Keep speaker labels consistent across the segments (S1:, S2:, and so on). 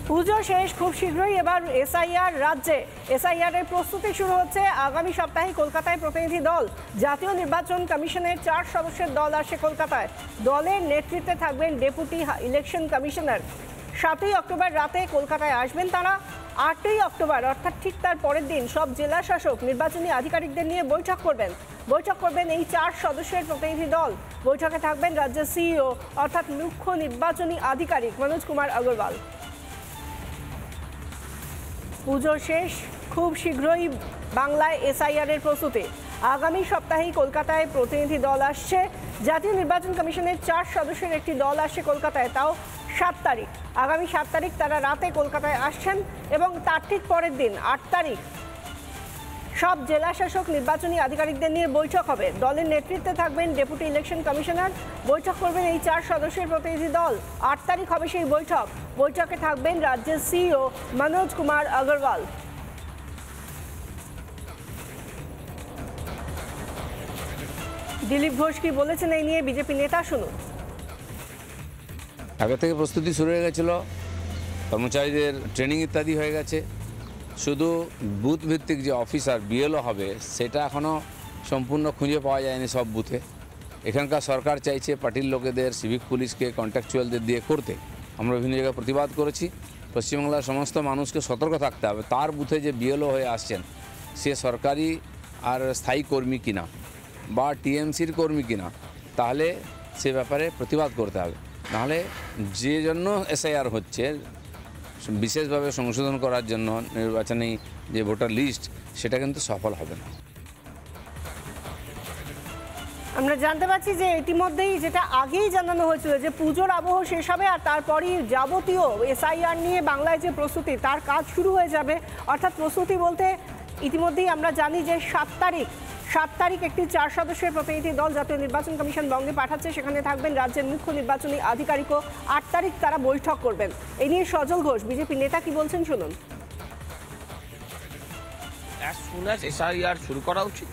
S1: পুজো শেষ, খুব শীঘ্রই এবার এসআইআর রাজ্যে। এসআইআর এর প্রস্তুতি শুরু হচ্ছে। আগামী সপ্তাহে কলকাতায় প্রতিনিধি দল, জাতীয় নির্বাচন কমিশনের 4 সদস্যের দল আসে কলকাতায়। দলের নেতৃত্বে থাকবেন ডেপুটি ইলেকশন কমিশনার। 7ই অক্টোবর রাতে কলকাতায় আসবেন তারা। 8ই অক্টোবর অর্থাৎ ঠিক তার পরের দিন সব জেলা শাসক নির্বাচনী আধিকারিকদের নিয়ে বৈঠক করবেন এই 4 সদস্যের প্রতিনিধি দল। বৈঠকে থাকবেন রাজ্যের সিইও অর্থাৎ মুখ্য নির্বাচনী আধিকারিক মনোজ কুমার আগরওয়াল। পুজো শেষ, খুব শীঘ্রই বাংলায় এসআইআর এর প্রস্তুতি। আগামী সপ্তাহেই কলকাতায় প্রতিনিধি দল আসছে। জাতীয় নির্বাচন কমিশনের 4 সদস্যের একটি দল আসছে কলকাতায়, তাও 7 তারিখ। আগামী 7 তারিখ তারা রাতে কলকাতায় আসছেন এবং তার ঠিক পরের দিন 8 তারিখ সব জেলা শাসক নির্বাচনী আধিকারিকদের নিয়ে বৈঠক হবে। দলের নেতৃত্বে থাকবেন ডেপুটি ইলেকশন কমিশনার। বৈঠক করবেন এই 4 সদস্যের প্রতিনিধি দল। 8 তারিখ হবে সেই বৈঠকে থাকবেন রাজ্যের সিইও মনোজ কুমার আগরওয়াল। দিলীপ ঘোষ কি বলেছেন এই নিয়ে বিজেপি নেতা, শুনুন।
S2: আগে থেকে প্রস্তুতি শুরু হয়ে গেছিল, কর্মচারীদের ট্রেনিং ইত্যাদি হয়ে গেছে। শুধু বুথ ভিত্তিক যে অফিসার বিএলও হবে সেটা এখনও সম্পূর্ণ খুঁজে পাওয়া যায়নি সব বুথে। এখানকার সরকার চাইছে পার্টির লোকেদের, সিভিক পুলিশকে, কন্ট্রাকচুয়ালদের দিয়ে করতে। আমরা বিভিন্ন জায়গায় প্রতিবাদ করেছি। পশ্চিমবাংলার সমস্ত মানুষকে সতর্ক থাকতে হবে, তার বুথে যে বিএলও হয়ে আসছেন সে সরকারি আর স্থায়ী কর্মী কিনা বা টিএমসির কর্মী কিনা, তাহলে সে ব্যাপারে প্রতিবাদ করতে হবে। নাহলে যে জন্য এসআইআর হচ্ছে, বিশেষভাবে সংশোধন করার জন্য নির্বাচনী যে ভোটার লিস্ট, সেটা কিন্তু সফল হবে না।
S1: আমরা জানতে পারছি যে ইতিমধ্যেই যেটা আগেই জানানো হয়েছিল যে পুজোর আবহ শেষ হবে আর তারপরই যাবতীয় এসআইআর নিয়ে বাংলায় যে প্রস্তুতি তার কাজ শুরু হয়ে যাবে। অর্থাৎ প্রস্তুতি বলতে ইতিমধ্যেই আমরা জানি যে 7 তারিখ একটি 4 সদস্যের প্রতিনিধি দল জাতীয় নির্বাচন কমিশন বঙ্গে পাঠাচ্ছে। সেখানে থাকবেন রাজ্যের মুখ্য নির্বাচনী আধিকারিকও। 8 তারিখ তারা বৈঠক করবেন। এই নিয়ে সজল ঘোষ বিজেপি নেতা কি বলছেন, শুনুন।
S3: অ্যাজ সুন অ্যাজ এসআইআর শুরু করা উচিত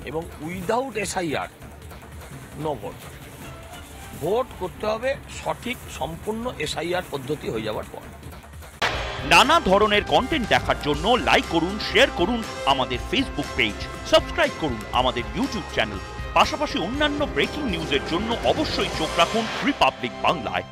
S3: এবং উইদাউট এসআইআর নো ভোট করতে হবে সঠিক সম্পূর্ণ এসআইআর পদ্ধতি হয়ে যাওয়ার পর।
S4: নানা ধরনের কন্টেন্ট দেখার জন্য লাইক করুন, শেয়ার করুন আমাদের ফেসবুক পেজ, সাবস্ক্রাইব করুন আমাদের ইউটিউব চ্যানেল। পাশাপাশি অন্যান্য ব্রেকিং নিউজের জন্য অবশ্যই চোখ রাখুন রিপাবলিক বাংলায়।